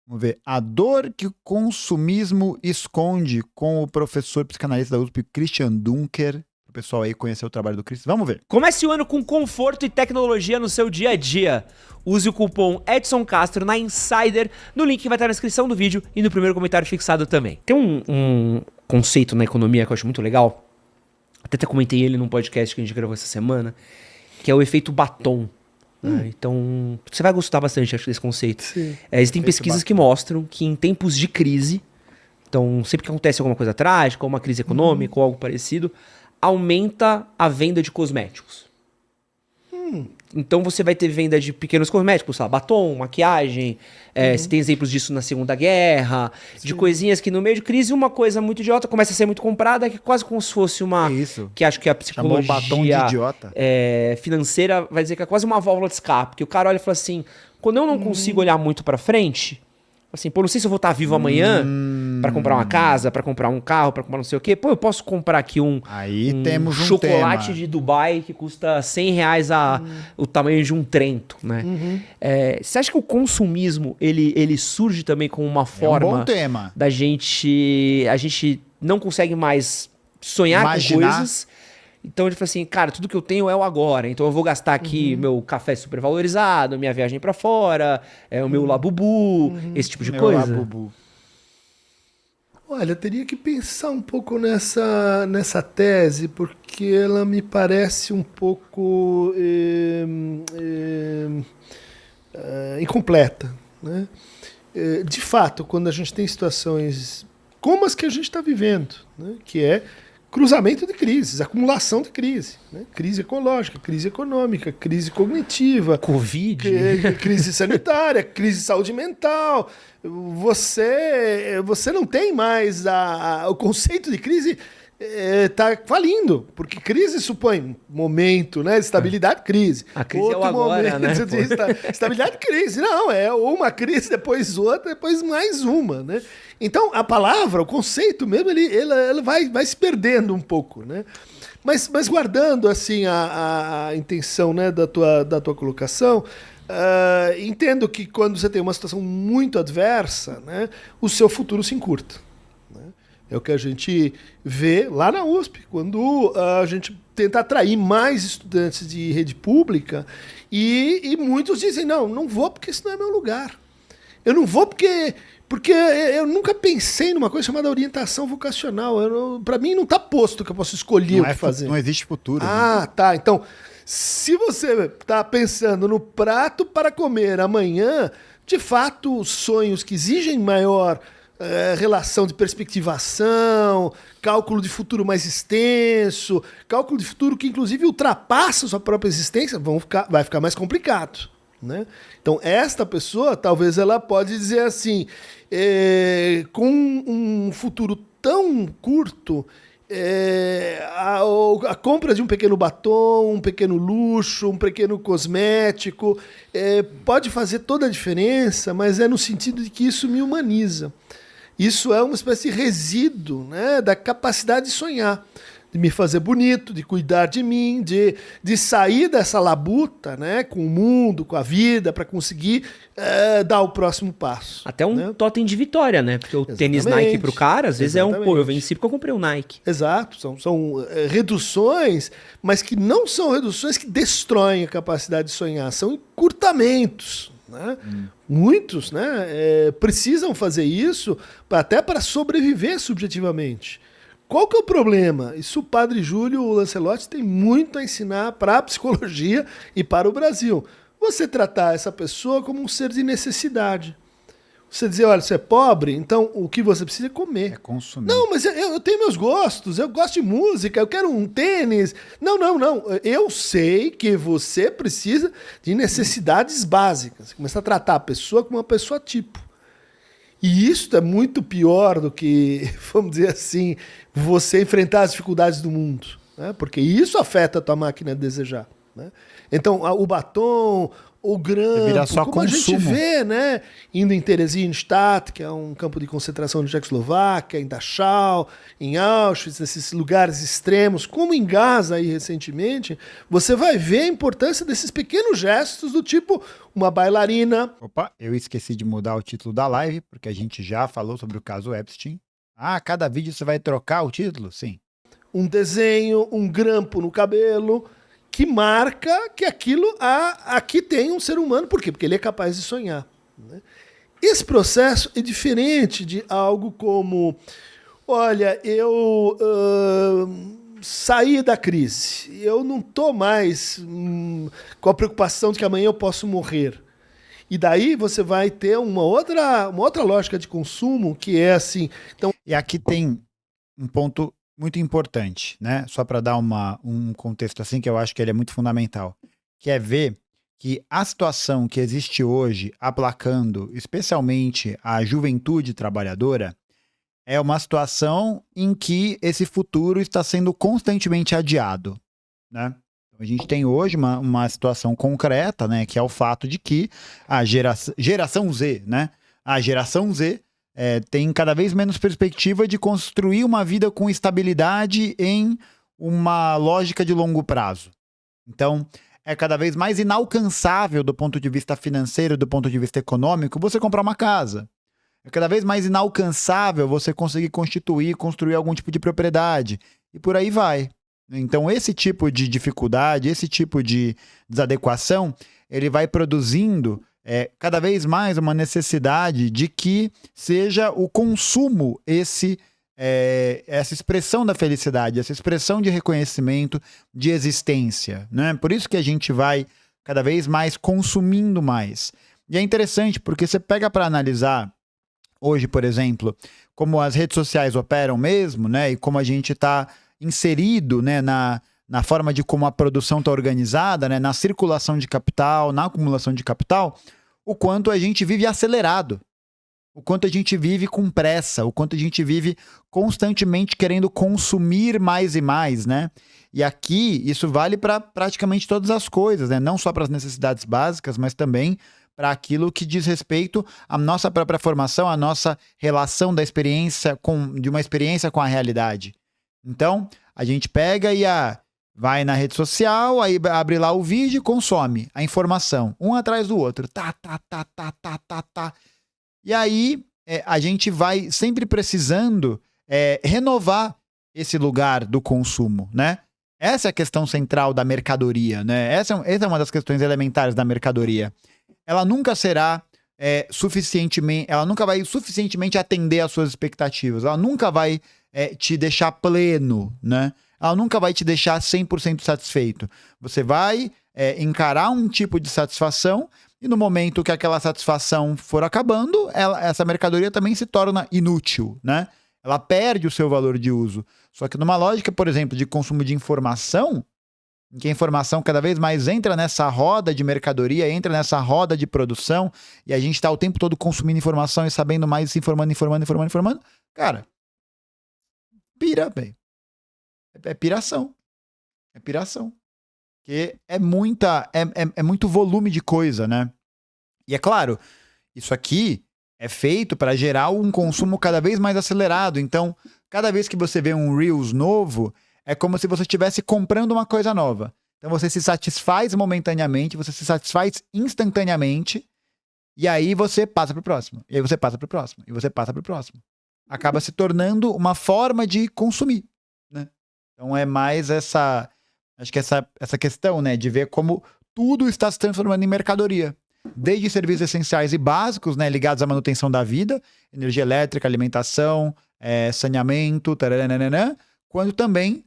Vamos ver. A dor que o consumismo esconde, com o professor psicanalista da USP, Christian Dunker. O pessoal aí conhecer o trabalho do Christian. Vamos ver. Comece o ano com conforto e tecnologia no seu dia a dia. Use o cupom Edson Castro na Insider, no link que vai estar na descrição do vídeo e no primeiro comentário fixado também. Tem um conceito na economia que eu acho muito legal, até comentei ele num podcast que a gente gravou essa semana, que é o efeito batom. Então, você vai gostar bastante, acho, desse conceito. Existem pesquisas que mostram que em tempos de crise, então sempre que acontece alguma coisa trágica, ou uma crise econômica ou algo parecido, aumenta a venda de cosméticos. Então você vai ter venda de pequenos cosméticos, sabe? Batom, maquiagem, você tem exemplos disso na Segunda Guerra, de coisinhas que no meio de crise uma coisa muito idiota começa a ser muito comprada, que é quase como se fosse uma... Isso. Que acho que a psicologia batom de idiota. Financeira vai dizer que é quase uma válvula de escape, que o cara olha e fala assim, quando eu não consigo olhar muito pra frente, assim, pô, não sei se eu vou estar vivo amanhã pra comprar uma casa, pra comprar um carro, pra comprar não sei o quê. Pô, eu posso comprar aqui um temos um chocolate tema. de Dubai que custa R$100 o tamanho de um Trento, né? Você acha que o consumismo, ele surge também como uma forma bom tema. da gente... A gente não consegue mais sonhar com coisas... Então ele fala assim, cara, tudo que eu tenho é o agora. Então eu vou gastar aqui meu café super valorizado, minha viagem pra fora, o meu labubu, esse tipo de coisa. Labubu. Olha, eu teria que pensar um pouco nessa tese, porque ela me parece um pouco incompleta, né? De fato, quando a gente tem situações como as que a gente está vivendo, né? Que é cruzamento de crises, acumulação de crise, né? Crise ecológica, crise econômica, crise cognitiva, Covid, crise sanitária, crise de saúde mental. Você não tem mais o conceito de crise está falindo, porque crise supõe momento, né? Estabilidade, crise. A crise é o agora, né? Estabilidade, crise. Não, é uma crise, depois outra, depois mais uma, né? Então, a palavra, o conceito mesmo, ele vai se perdendo um pouco, né? Mas guardando, assim, a intenção, né, da tua colocação, entendo que quando você tem uma situação muito adversa, né, o seu futuro se encurta. É o que a gente vê lá na USP, quando a gente tenta atrair mais estudantes de rede pública e muitos dizem, não vou porque isso não é meu lugar. Eu não vou porque eu nunca pensei numa coisa chamada orientação vocacional. Para mim não está posto que eu posso escolher o que fazer. Não existe futuro. Ah, tá. Então, se você está pensando no prato para comer amanhã, de fato, sonhos que exigem maior relação de perspectivação, cálculo de futuro mais extenso, cálculo de futuro que inclusive ultrapassa a sua própria existência, vai ficar mais complicado, né? Então esta pessoa, talvez ela pode dizer assim, com um futuro tão curto, a compra de um pequeno batom, um pequeno luxo, um pequeno cosmético, pode fazer toda a diferença, mas é no sentido de que isso me humaniza. Isso é uma espécie de resíduo, né, da capacidade de sonhar, de me fazer bonito, de cuidar de mim, de sair dessa labuta, né, com o mundo, com a vida, para conseguir dar o próximo passo. Até um totem de vitória, né? Porque o tênis Nike pro cara, às vezes eu venci porque eu comprei um Nike. Exato, são reduções, mas que não são reduções que destroem a capacidade de sonhar, são encurtamentos, né? Muitos, né, precisam fazer isso até para sobreviver subjetivamente. Qual que é o problema? Isso o padre Júlio Lancelotti tem muito a ensinar para a psicologia e para o Brasil. Você tratar essa pessoa como um ser de necessidade. Você dizer, olha, você é pobre, então o que você precisa é comer. É consumir. Não, mas eu tenho meus gostos, eu gosto de música, eu quero um tênis. Não. Eu sei que você precisa de necessidades básicas. Começar a tratar a pessoa como uma pessoa tipo. E isso é muito pior do que, vamos dizer assim, você enfrentar as dificuldades do mundo, né? Porque isso afeta a tua máquina de desejar, né? Então, o batom, o grampo, Vira só como a gente consumo. vê, né? Indo em Theresienstadt, que é um campo de concentração na Tchecoslováquia, em Dachau, em Auschwitz, nesses lugares extremos, como em Gaza aí recentemente, você vai ver a importância desses pequenos gestos do tipo uma bailarina. Opa, eu esqueci de mudar o título da live, porque a gente já falou sobre o caso Epstein. Ah, cada vídeo você vai trocar o título? Sim. Um desenho, um grampo no cabelo, que marca que aqui tem um ser humano. Por quê? Porque ele é capaz de sonhar, né? Esse processo é diferente de algo como, olha, eu saí da crise, eu não estou mais com a preocupação de que amanhã eu posso morrer. E daí você vai ter uma outra lógica de consumo que é assim. Então, E aqui tem um ponto muito importante, né? Só para dar um contexto assim, que eu acho que ele é muito fundamental, que é ver que a situação que existe hoje, aplacando especialmente a juventude trabalhadora, é uma situação em que esse futuro está sendo constantemente adiado, né? A gente tem hoje uma situação concreta, né? Que é o fato de que a geração Z, né? A geração Z tem cada vez menos perspectiva de construir uma vida com estabilidade em uma lógica de longo prazo. Então, é cada vez mais inalcançável do ponto de vista financeiro, do ponto de vista econômico, você comprar uma casa. É cada vez mais inalcançável você conseguir construir algum tipo de propriedade. E por aí vai. Então, esse tipo de dificuldade, esse tipo de desadequação, ele vai produzindo cada vez mais uma necessidade de que seja o consumo essa expressão da felicidade, essa expressão de reconhecimento, de existência, né? Por isso que a gente vai cada vez mais consumindo mais. E é interessante porque você pega para analisar hoje, por exemplo, como as redes sociais operam mesmo, né? E como a gente está inserido, né, na forma de como a produção está organizada, né, na circulação de capital, na acumulação de capital, o quanto a gente vive acelerado, o quanto a gente vive com pressa, o quanto a gente vive constantemente querendo consumir mais e mais, né? E aqui isso vale para praticamente todas as coisas, né? Não só para as necessidades básicas, mas também para aquilo que diz respeito à nossa própria formação, à nossa relação de uma experiência com a realidade. Então, a gente pega e vai na rede social, aí abre lá o vídeo e consome a informação, um atrás do outro. Tá. E aí, a gente vai sempre precisando renovar esse lugar do consumo, né? Essa é a questão central da mercadoria, né? Essa é uma das questões elementares da mercadoria. Ela nunca será ela nunca vai suficientemente atender às suas expectativas. Ela nunca vai te deixar pleno, né? Ela nunca vai te deixar 100% satisfeito. Você vai encarar um tipo de satisfação e no momento que aquela satisfação for acabando, essa mercadoria também se torna inútil, né? Ela perde o seu valor de uso. Só que numa lógica, por exemplo, de consumo de informação, em que a informação cada vez mais entra nessa roda de mercadoria, entra nessa roda de produção, e a gente está o tempo todo consumindo informação e sabendo mais, se informando, cara, pira, velho. É piração. É piração. Porque é muito volume de coisa, né? E é claro, isso aqui é feito para gerar um consumo cada vez mais acelerado. Então, cada vez que você vê um Reels novo, é como se você estivesse comprando uma coisa nova. Então, você se satisfaz momentaneamente, você se satisfaz instantaneamente, e aí você passa pro próximo. E aí você passa pro próximo. E você passa pro próximo. Acaba se tornando uma forma de consumir, né? Então, é mais essa questão, né, de ver como tudo está se transformando em mercadoria. Desde serviços essenciais e básicos, né, ligados à manutenção da vida, energia elétrica, alimentação, saneamento, taranana, quanto também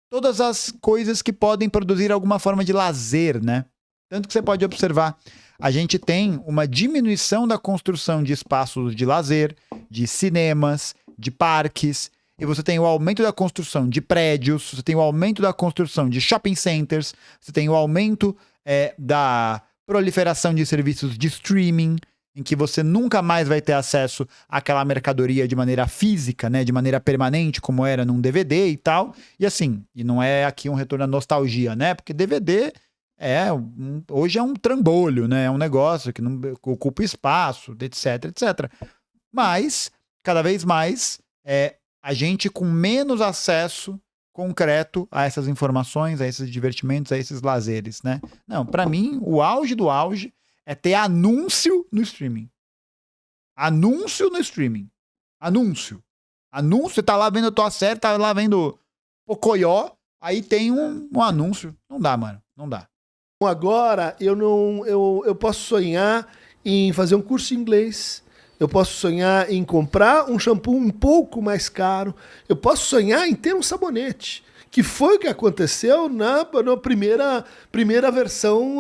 todas as coisas que podem produzir alguma forma de lazer, né? Tanto que você pode observar, a gente tem uma diminuição da construção de espaços de lazer, de cinemas, de parques, e você tem o aumento da construção de prédios, você tem o aumento da construção de shopping centers, você tem o aumento da proliferação de serviços de streaming, em que você nunca mais vai ter acesso àquela mercadoria de maneira física, né, de maneira permanente, como era num DVD e tal. E assim, e não é aqui um retorno à nostalgia, né? Porque DVD hoje é um trambolho, né? É um negócio que não ocupa espaço, etc, etc. Mas, cada vez mais, a gente com menos acesso concreto a essas informações, a esses divertimentos, a esses lazeres, né? Não, pra mim, o auge do auge é ter anúncio no streaming. Anúncio no streaming. Anúncio. Anúncio, você tá lá vendo a tua série, tá lá vendo Pocoyo, aí tem um anúncio. Não dá, mano. Não dá. Agora, eu posso sonhar em fazer um curso de inglês. Eu posso sonhar em comprar um shampoo um pouco mais caro. Eu posso sonhar em ter um sabonete. Que foi o que aconteceu na primeira versão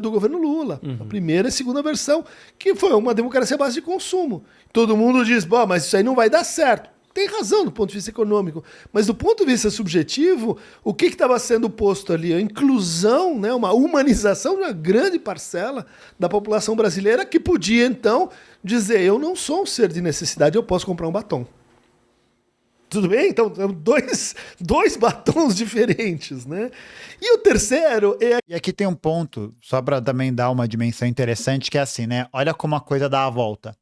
do governo Lula. A primeira e segunda versão, que foi uma democracia à base de consumo. Todo mundo diz, bom, mas isso aí não vai dar certo. Tem razão do ponto de vista econômico, mas do ponto de vista subjetivo, o que estava sendo posto ali? A inclusão, né, uma humanização de uma grande parcela da população brasileira que podia, então, dizer, eu não sou um ser de necessidade, eu posso comprar um batom. Tudo bem? Então, dois batons diferentes, né? E o terceiro é... E aqui tem um ponto, só para também dar uma dimensão interessante, que é assim, né? Olha como a coisa dá a volta.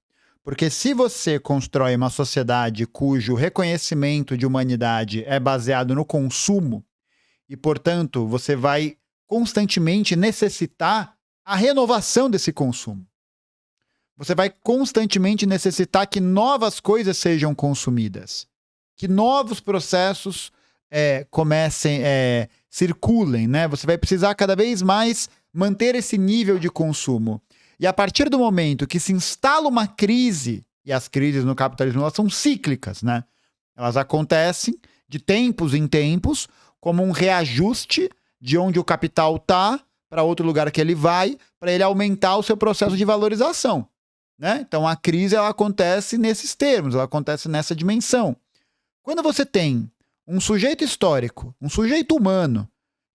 Porque se você constrói uma sociedade cujo reconhecimento de humanidade é baseado no consumo, e, portanto, você vai constantemente necessitar a renovação desse consumo. Você vai constantemente necessitar que novas coisas sejam consumidas. Que novos processos circulem, né? Você vai precisar cada vez mais manter esse nível de consumo. E a partir do momento que se instala uma crise, e as crises no capitalismo elas são cíclicas, né? Elas acontecem de tempos em tempos, como um reajuste de onde o capital está para outro lugar que ele vai, para ele aumentar o seu processo de valorização, né? Então a crise ela acontece nesses termos, ela acontece nessa dimensão. Quando você tem um sujeito histórico, um sujeito humano,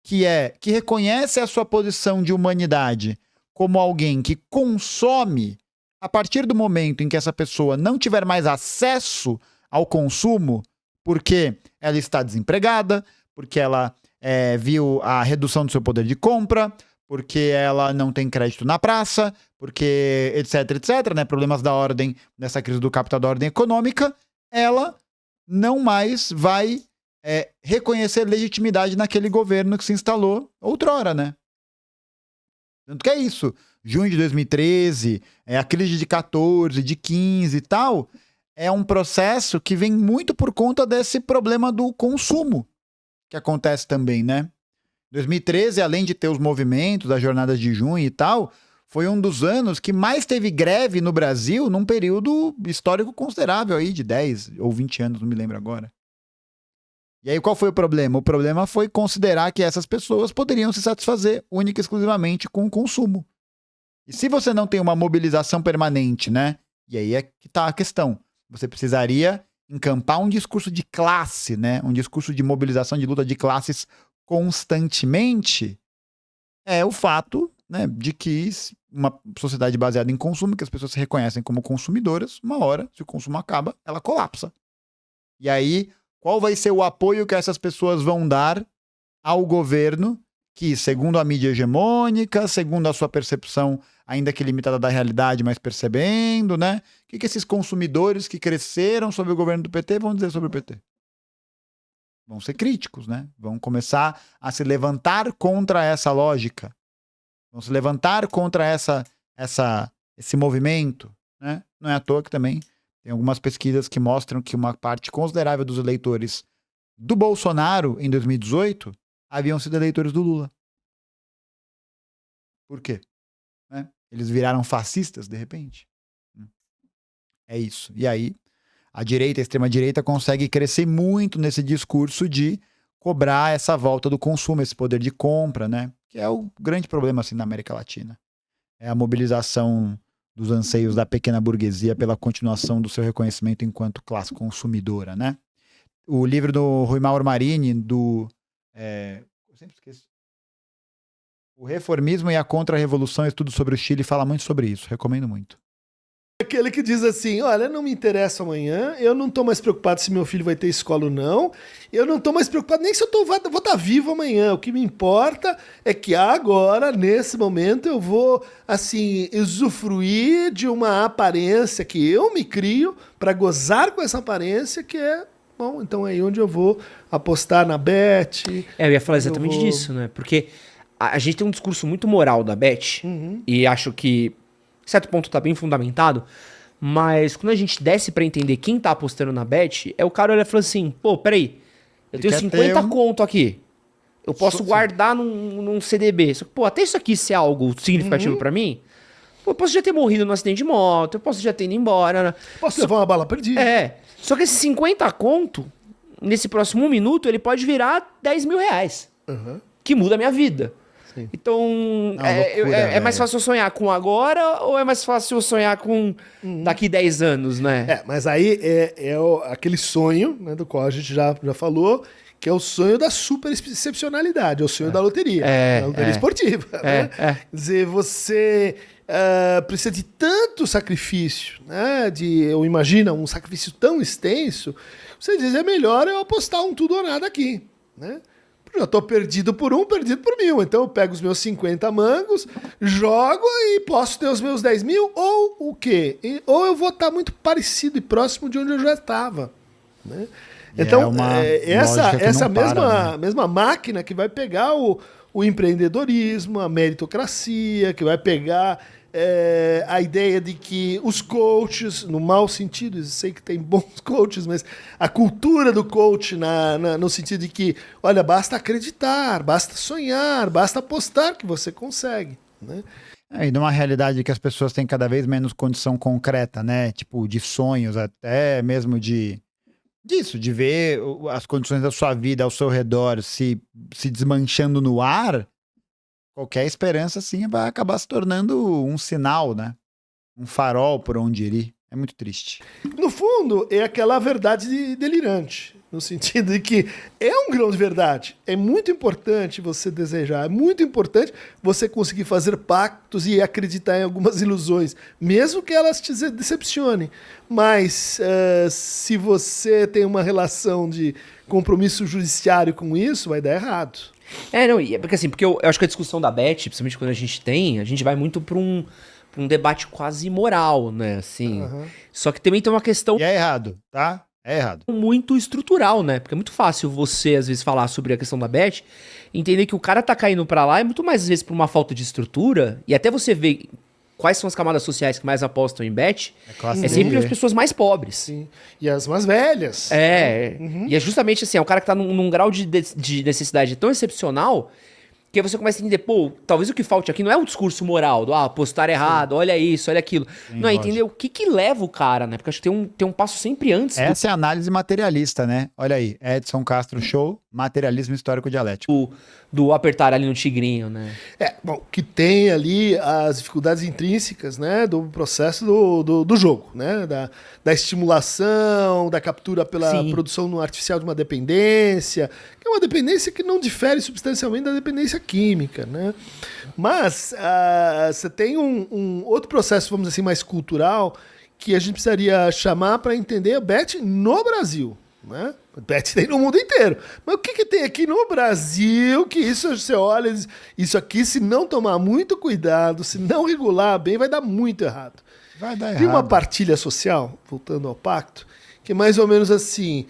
que reconhece a sua posição de humanidade como alguém que consome, a partir do momento em que essa pessoa não tiver mais acesso ao consumo, porque ela está desempregada, porque ela viu a redução do seu poder de compra, porque ela não tem crédito na praça, porque etc, né? Problemas da ordem, dessa crise do capital da ordem econômica, ela não mais vai reconhecer legitimidade naquele governo que se instalou outrora, né? Tanto que é isso. Junho de 2013, a crise de 14, de 15 e tal, é um processo que vem muito por conta desse problema do consumo que acontece também, né? 2013, além de ter os movimentos das jornadas de junho e tal, foi um dos anos que mais teve greve no Brasil num período histórico considerável aí, de 10 ou 20 anos, não me lembro agora. E aí qual foi o problema? O problema foi considerar que essas pessoas poderiam se satisfazer única e exclusivamente com o consumo. E se você não tem uma mobilização permanente, né? E aí é que tá a questão. Você precisaria encampar um discurso de classe, né? Um discurso de mobilização, de luta de classes constantemente. É o fato, né, de que uma sociedade baseada em consumo, que as pessoas se reconhecem como consumidoras, uma hora, se o consumo acaba, ela colapsa. E aí, qual vai ser o apoio que essas pessoas vão dar ao governo que, segundo a mídia hegemônica, segundo a sua percepção, ainda que limitada da realidade, mas percebendo, né? O que esses consumidores que cresceram sob o governo do PT vão dizer sobre o PT? Vão ser críticos, né? Vão começar a se levantar contra essa lógica. Vão se levantar contra esse movimento, né? Não é à toa que também tem algumas pesquisas que mostram que uma parte considerável dos eleitores do Bolsonaro em 2018 haviam sido eleitores do Lula. Por quê? Né? Eles viraram fascistas, de repente. É isso. E aí, a direita, a extrema-direita, consegue crescer muito nesse discurso de cobrar essa volta do consumo, esse poder de compra, né? Que é o grande problema assim, na América Latina. É a mobilização dos anseios da pequena burguesia pela continuação do seu reconhecimento enquanto classe consumidora, né? O livro do Rui Mauro Marini, eu sempre esqueço. O Reformismo e a Contra-Revolução, estudo sobre o Chile, fala muito sobre isso. Recomendo muito. Aquele que diz assim, olha, não me interessa amanhã, eu não tô mais preocupado se meu filho vai ter escola ou não, eu não tô mais preocupado nem se vou estar vivo amanhã, o que me importa é que agora, nesse momento, eu vou, assim, usufruir de uma aparência que eu me crio para gozar com essa aparência que é, bom, então é aí onde eu vou apostar na Bet. Eu ia falar exatamente disso, né? Porque a gente tem um discurso muito moral da Bet, e acho que certo ponto tá bem fundamentado, mas quando a gente desce pra entender quem tá apostando na Bet, é o cara olha e fala assim, pô, peraí, eu tenho 50 conto aqui, eu posso guardar num CDB, só que, pô, até isso aqui ser algo significativo pra mim, pô, eu posso já ter morrido num acidente de moto, eu posso já ter ido embora, né? Posso levar uma bala perdida. Só que esse 50 conto, nesse próximo minuto, ele pode virar 10 mil reais, que muda a minha vida. Sim. Então, Loucura, é mais fácil eu sonhar com agora ou é mais fácil eu sonhar com daqui 10 anos, né? Mas aí aquele sonho, né, do qual a gente já falou, que é o sonho da super excepcionalidade, é o sonho da loteria, da loteria esportiva. Né? Quer dizer, você precisa de tanto sacrifício, né, eu imagino um sacrifício tão extenso, você diz, é melhor eu apostar um tudo ou nada aqui, né? Já tô perdido por 1000. Então eu pego os meus 50 mangos, jogo e posso ter os meus 10 mil, ou o quê? Ou eu vou estar muito parecido e próximo de onde eu já estava. Né? Então, essa mesma máquina que vai pegar o empreendedorismo, a meritocracia, que vai pegar a ideia de que os coaches, no mau sentido, eu sei que tem bons coaches, mas a cultura do coach no sentido de que, olha, basta acreditar, basta sonhar, basta apostar que você consegue, né? E numa realidade que as pessoas têm cada vez menos condição concreta, né? Tipo, de sonhos, até mesmo de ver as condições da sua vida ao seu redor se desmanchando no ar. Qualquer esperança, assim, vai acabar se tornando um sinal, né? Um farol por onde ir. É muito triste. No fundo, é aquela verdade delirante. No sentido de que é um grão de verdade. É muito importante você desejar. É muito importante você conseguir fazer pactos e acreditar em algumas ilusões. Mesmo que elas te decepcionem. Mas se você tem uma relação de compromisso judiciário com isso, vai dar errado. Porque eu acho que a discussão da Bet, principalmente quando a gente vai muito pra um debate quase moral, né, assim. Só que também tem uma questão... E é errado, tá? É errado. Muito estrutural, né? Porque é muito fácil você, às vezes, falar sobre a questão da Bet, entender que o cara tá caindo pra lá é muito mais, às vezes, por uma falta de estrutura, e até você ver quais são as camadas sociais que mais apostam em Bet, é sempre as pessoas mais pobres. Sim. E as mais velhas. E é justamente assim, é um cara que tá num grau de necessidade tão excepcional que aí você começa a entender, pô, talvez o que falte aqui não é o discurso moral, do apostar errado, olha isso, olha aquilo. Sim, não, é entender o que leva o cara, né? Porque acho que tem um passo sempre antes. Essa é a análise materialista, né? Olha aí, Edson Castro Show, materialismo histórico dialético. Do apertar ali no tigrinho, né? Bom, que tem ali as dificuldades intrínsecas, né, do processo do jogo, né, da estimulação, da captura pela produção artificial de uma dependência, que é uma dependência que não difere substancialmente da dependência química, né? Mas você tem um outro processo, vamos dizer assim, mais cultural, que a gente precisaria chamar para entender a Bet no Brasil, né? Bet tem no mundo inteiro. Mas o que tem aqui no Brasil que isso você olha e diz, isso aqui, se não tomar muito cuidado, se não regular bem, vai dar muito errado. Vai dar errado. Tem uma partilha social, voltando ao pacto, que é mais ou menos assim,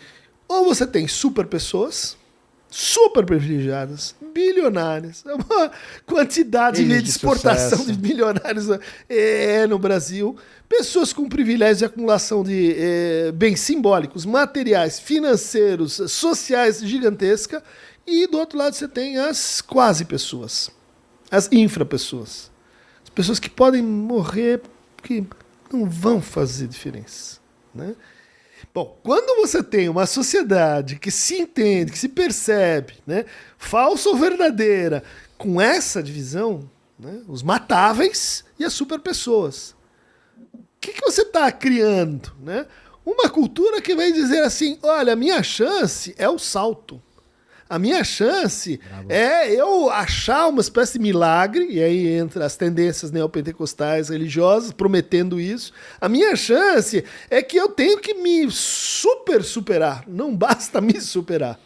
ou você tem super pessoas, super privilegiadas, bilionárias, uma quantidade de exportação sucesso. de bilionários no Brasil, pessoas com privilégios de acumulação de bens simbólicos, materiais, financeiros, sociais gigantesca, e do outro lado você tem as quase pessoas, as infrapessoas, as pessoas que podem morrer que não vão fazer diferença, né? Bom, quando você tem uma sociedade que se entende, que se percebe, né, falsa ou verdadeira, com essa divisão, né, os matáveis e as superpessoas, o que você está criando? Né? Uma cultura que vai dizer assim, olha, a minha chance é o salto. A minha chance é eu achar uma espécie de milagre, e aí entra as tendências neopentecostais religiosas prometendo isso. A minha chance é que eu tenho que me superar, não basta me superar.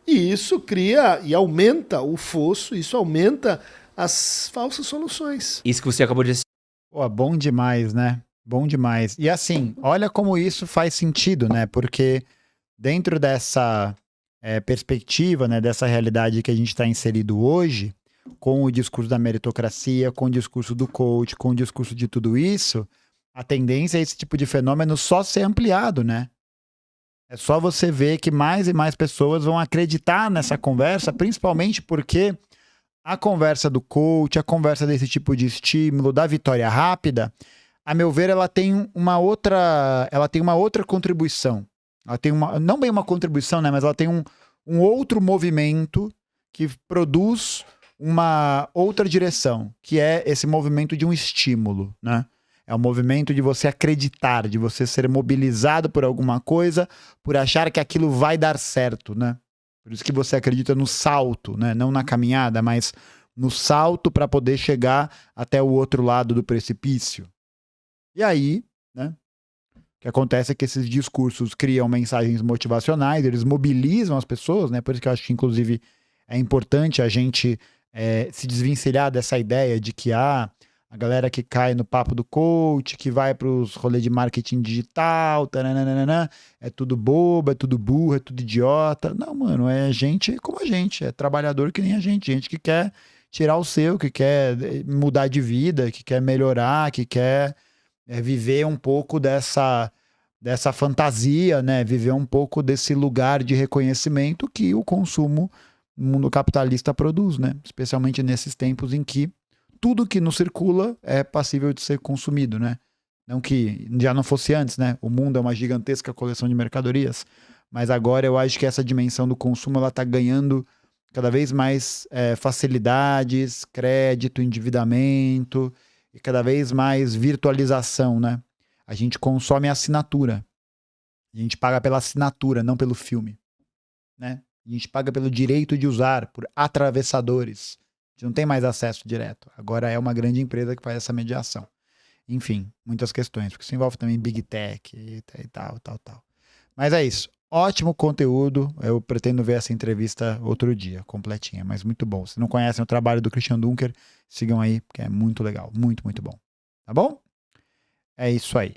E isso cria e aumenta o fosso, isso aumenta as falsas soluções. Isso que você acabou de dizer. Pô, bom demais, né? Bom demais. E assim, olha como isso faz sentido, né? Porque dentro dessa perspectiva, né, dessa realidade que a gente está inserido hoje, com o discurso da meritocracia, com o discurso do coach, com o discurso de tudo isso, a tendência é esse tipo de fenômeno só ser ampliado, né? É só você ver que mais e mais pessoas vão acreditar nessa conversa, principalmente porque a conversa do coach, a conversa desse tipo de estímulo, da vitória rápida, a meu ver, ela tem uma outra contribuição. Ela tem não bem uma contribuição, né? Mas ela tem um outro movimento que produz uma outra direção, que é esse movimento de um estímulo, né? É o movimento de você acreditar, de você ser mobilizado por alguma coisa, por achar que aquilo vai dar certo, né? Por isso que você acredita no salto, né? Não na caminhada, mas no salto para poder chegar até o outro lado do precipício. E aí, né? O que acontece é que esses discursos criam mensagens motivacionais, eles mobilizam as pessoas, né? Por isso que eu acho que, inclusive, é importante a gente se desvencilhar dessa ideia de que a galera que cai no papo do coach, que vai para os rolês de marketing digital, taranana, é tudo bobo, é tudo burro, é tudo idiota. Não, mano, é gente como a gente, é trabalhador que nem a gente que quer tirar o seu, que quer mudar de vida, que quer melhorar, que quer viver um pouco dessa fantasia, né? Viver um pouco desse lugar de reconhecimento que o consumo no mundo capitalista produz, né? Especialmente nesses tempos em que tudo que nos circula é passível de ser consumido, né? Não que já não fosse antes, né? O mundo é uma gigantesca coleção de mercadorias, mas agora eu acho que essa dimensão do consumo ela está ganhando cada vez mais facilidades, crédito, endividamento e cada vez mais virtualização, né? A gente consome a assinatura. A gente paga pela assinatura, não pelo filme, né? A gente paga pelo direito de usar, por atravessadores. A gente não tem mais acesso direto. Agora é uma grande empresa que faz essa mediação. Enfim, muitas questões, porque isso envolve também Big Tech e tal. Mas é isso. Ótimo conteúdo. Eu pretendo ver essa entrevista outro dia, completinha, mas muito bom. Se não conhecem o trabalho do Christian Dunker, sigam aí, porque é muito legal. Muito, muito bom. Tá bom? É isso aí.